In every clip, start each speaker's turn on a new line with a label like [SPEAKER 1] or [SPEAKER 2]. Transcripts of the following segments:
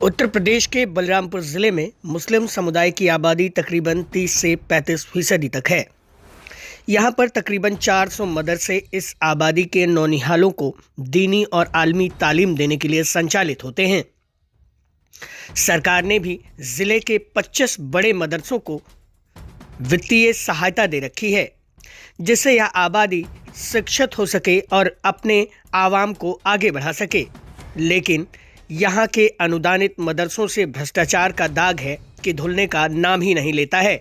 [SPEAKER 1] उत्तर प्रदेश के बलरामपुर जिले में मुस्लिम समुदाय की आबादी तकरीबन 30 से 35% तक है। यहाँ पर तकरीबन 400 मदरसे इस आबादी के नौनिहालों को दीनी और आलमी तालीम देने के लिए संचालित होते हैं। सरकार ने भी जिले के 25 बड़े मदरसों को वित्तीय सहायता दे रखी है, जिससे यह आबादी शिक्षित हो सके और अपने आवाम को आगे बढ़ा सके। लेकिन यहाँ के अनुदानित मदरसों से भ्रष्टाचार का दाग है कि धुलने का नाम ही नहीं लेता है।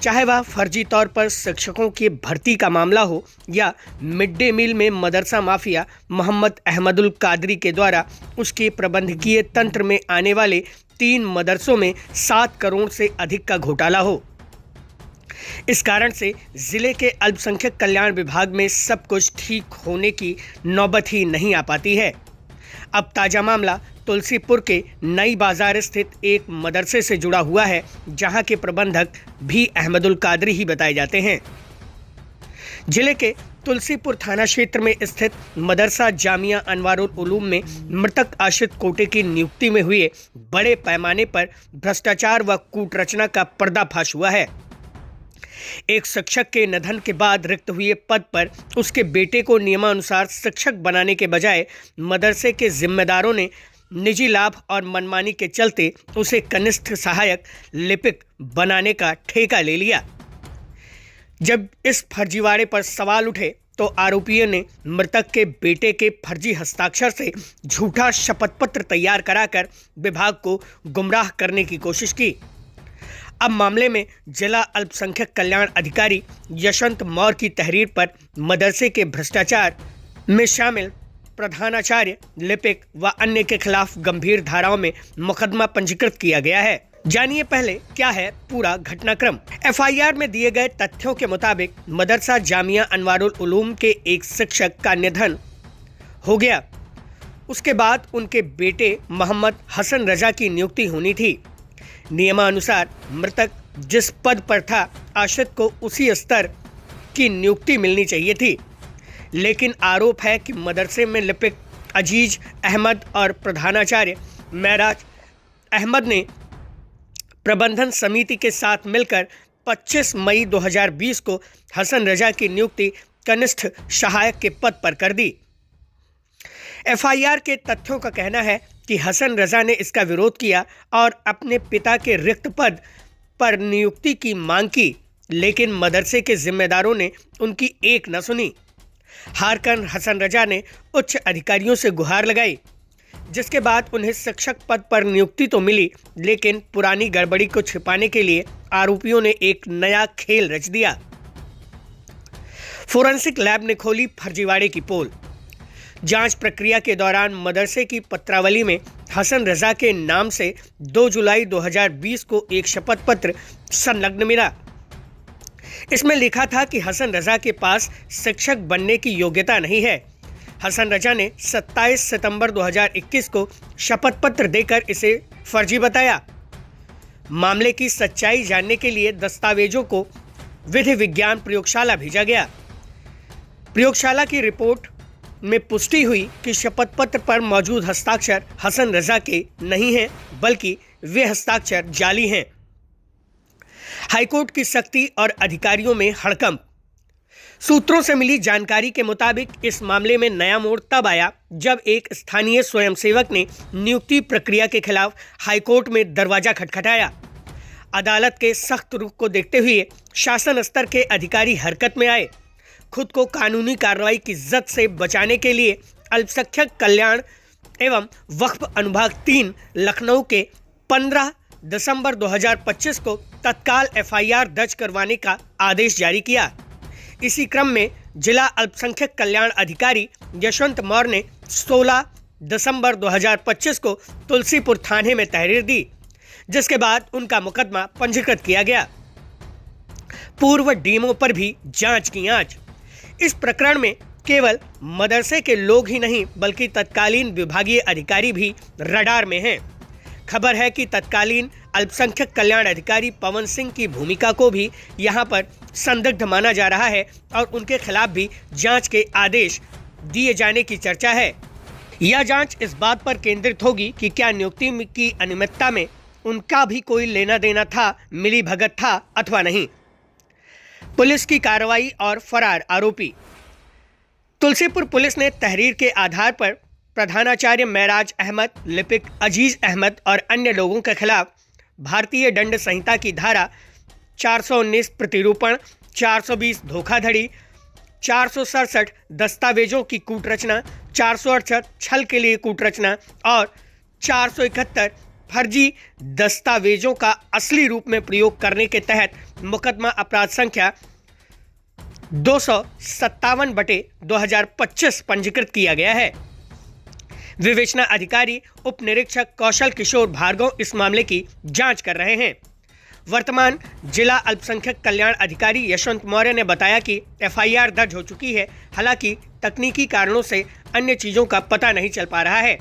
[SPEAKER 1] चाहे वह फर्जी तौर पर शिक्षकों की भर्ती का मामला हो या मिड डे मील में मदरसा माफिया मोहम्मद अहमदुल कादरी के द्वारा उसके प्रबंधकीय तंत्र में आने वाले 3 मदरसों में 7 करोड़ से अधिक का घोटाला हो। इस कारण से जिले के अल्पसंख्यक कल्याण विभाग में सब कुछ ठीक होने की नौबत ही नहीं आ पाती है। अब ताज़ा मामला तुलसीपुर के नई बाजार स्थित एक मदरसे से जुड़ा हुआ है, जहां के प्रबंधक भी अहमदुल कादरी ही बताए जाते हैं। जिले के तुलसीपुर थाना क्षेत्र में स्थित मदरसा जामिया अनवारुल उलूम में मृतक आशित कोटे की नियुक्ति में हुए बड़े पैमाने पर भ्रष्टाचार व कूटरचना का पर्दाफाश हुआ है। एक शिक्षक के निधन के बाद रिक्त हुए पद पर उसके बेटे को नियमानुसार शिक्षक बनाने के बजाय मदरसे के जिम्मेदारों ने निजी लाभ और मनमानी के चलते उसे कनिष्ठ सहायक लिपिक बनाने का ठेका ले लिया। जब इस फर्जीवाड़े पर सवाल उठे तो आरोपियों ने मृतक के बेटे के फर्जी हस्ताक्षर से झूठा शपथ पत्र तैयार कराकर विभाग को गुमराह करने की कोशिश की। अब मामले में जिला अल्पसंख्यक कल्याण अधिकारी यशवंत मौर्य की तहरीर पर मदरसे के भ्रष्टाचार में शामिल प्रधानाचार्य, लिपिक व अन्य के खिलाफ गंभीर धाराओं में मुकदमा पंजीकृत किया गया है। जानिए पहले क्या है पूरा घटनाक्रम। एफआईआर में दिए गए तथ्यों के मुताबिक मदरसा जामिया अनवारुल उलूम के एक शिक्षक का निधन हो गया। उसके बाद उनके बेटे मोहम्मद हसन रजा की नियुक्ति होनी थी। नियमानुसार मृतक जिस पद पर था आशित को उसी स्तर की नियुक्ति मिलनी चाहिए थी, लेकिन आरोप है कि मदरसे में लिपिक अजीज अहमद और प्रधानाचार्य महराज अहमद ने प्रबंधन समिति के साथ मिलकर 25 मई 2020 को हसन रजा की नियुक्ति कनिष्ठ सहायक के पद पर कर दी। एफआईआर के तथ्यों का कहना है कि हसन रजा ने इसका विरोध किया और अपने पिता के रिक्त पद पर नियुक्ति की मांग की, लेकिन मदरसे के जिम्मेदारों ने उनकी एक न सुनी। हारकर हसन रजा ने उच्च अधिकारियों से गुहार लगाई, जिसके बाद उन्हें शिक्षक पद पर नियुक्ति तो मिली, लेकिन पुरानी गड़बड़ी को छिपाने के लिए आरोपियों ने एक नया खेल रच दिया। फोरेंसिक लैब ने खोली फर्जीवाड़े की पोल। जांच प्रक्रिया के दौरान मदरसे की पत्रावली में हसन रजा के नाम से 2 जुलाई 2020 को एक शपथ पत्र संलग्न मिला। इसमें लिखा था कि हसन रजा के पास शिक्षक बनने की योग्यता नहीं है। हसन रजा ने 27 सितंबर 2021 को शपथ पत्र देकर इसे फर्जी बताया। मामले की सच्चाई जानने के लिए दस्तावेजों को विधि विज्ञान प्रयोगशाला भेजा गया। प्रयोगशाला की रिपोर्ट में पुष्टि हुई कि शपथ पत्र पर मौजूद हस्ताक्षर हसन रजा के नहीं हैं, बल्कि वे हस्ताक्षर जाली हैं। हाईकोर्ट की सख्ती और अधिकारियों में हड़कंप। सूत्रों से मिली जानकारी के मुताबिक इस मामले में नया मोड़ तब आया जब एक स्थानीय स्वयंसेवक ने नियुक्ति प्रक्रिया के खिलाफ हाईकोर्ट में दरवाजा खटखटाया। अदालत के सख्त रुख को देखते हुए शासन स्तर के अधिकारी हरकत में आए। खुद को कानूनी कार्रवाई की जद से बचाने के लिए अल्पसंख्यक कल्याण एवं वक्फ अनुभाग 3 लखनऊ के 15 दिसंबर 2025 को तत्काल एफआईआर दर्ज करवाने का आदेश जारी किया। इसी क्रम में जिला अल्पसंख्यक कल्याण अधिकारी यशवंत मौर्य ने 16 दिसंबर 2025 को तुलसीपुर थाने में तहरीर दी, जिसके बाद उनका मुकदमा पंजीकृत किया गया। पूर्व डीएमओ पर भी जांच की आंच। इस प्रकरण में केवल मदरसे के लोग ही नहीं बल्कि तत्कालीन विभागीय अधिकारी भी रडार में हैं। खबर है कि तत्कालीन अल्पसंख्यक कल्याण अधिकारी पवन सिंह की भूमिका को भी यहां पर संदिग्ध माना जा रहा है और उनके खिलाफ भी जांच के आदेश दिए जाने की चर्चा है। यह जांच इस बात पर केंद्रित होगी कि क्या नियुक्ति की अनियमितता में उनका भी कोई लेना देना था, मिली भगत था अथवा नहीं। पुलिस की कार्रवाई और फरार आरोपी। तुलसीपुर पुलिस ने तहरीर के आधार पर प्रधानाचार्य महराज अहमद, लिपिक अजीज अहमद और अन्य लोगों के खिलाफ भारतीय दंड संहिता की धारा 419 प्रतिरूपण, 420 धोखाधड़ी, 467 दस्तावेजों की कूटरचना, 468 छल के लिए कूटरचना और 471 फर्जी दस्तावेजों का असली रूप में प्रयोग करने के तहत मुकदमा अपराध संख्या 257/2025 पंजीकृत किया गया है। विवेचना अधिकारी उप निरीक्षक कौशल किशोर भार्गव इस मामले की जांच कर रहे हैं। वर्तमान जिला अल्पसंख्यक कल्याण अधिकारी यशवंत मौर्य ने बताया कि एफआईआर दर्ज हो चुकी है, हालांकि तकनीकी कारणों से अन्य चीजों का पता नहीं चल पा रहा है।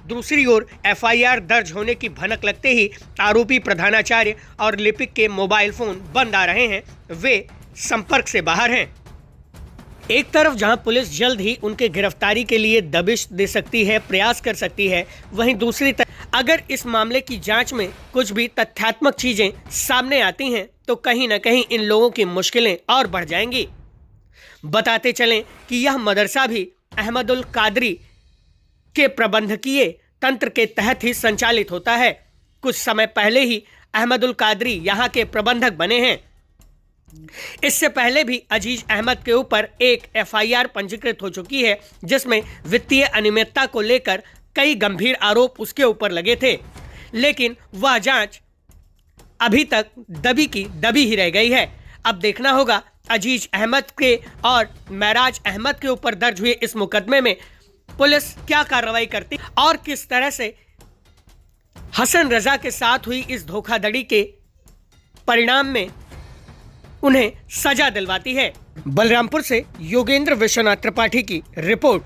[SPEAKER 1] दूसरी ओर एफआईआर दर्ज होने की भनक लगते ही आरोपी प्रधानाचार्य और लिपिक के मोबाइल फोन बंद आ रहे हैं, वे संपर्क से बाहर हैं। एक तरफ जहां पुलिस जल्द ही उनके गिरफ्तारी के लिए दबिश दे सकती है, प्रयास कर सकती है, वहीं दूसरी तरफ अगर इस मामले की जांच में कुछ भी तथ्यात्मक चीजें सामने आती हैं तो कहीं ना कहीं इन लोगों की मुश्किलें और बढ़ जाएंगी। बताते चलें कि यह मदरसा भी अहमदुल कादरी के प्रबंधकीय तंत्र के तहत ही संचालित होता है। कुछ समय पहले ही अहमदुल कादरी यहाँ के प्रबंधक बने हैं। इससे पहले भी अजीज अहमद के ऊपर एक एफआईआर पंजीकृत हो चुकी है, जिसमें वित्तीय अनियमितता को लेकर कई गंभीर आरोप उसके ऊपर लगे थे, लेकिन वह जांच अभी तक दबी की दबी ही रह गई है। अब देखना होगा अजीज अहमद के और महराज अहमद के ऊपर दर्ज हुए इस मुकदमे में पुलिस क्या कार्रवाई करती और किस तरह से हसन रजा के साथ हुई इस धोखाधड़ी के परिणाम में उन्हें सजा दिलवाती है। बलरामपुर से योगेंद्र विश्वनाथ त्रिपाठी की रिपोर्ट।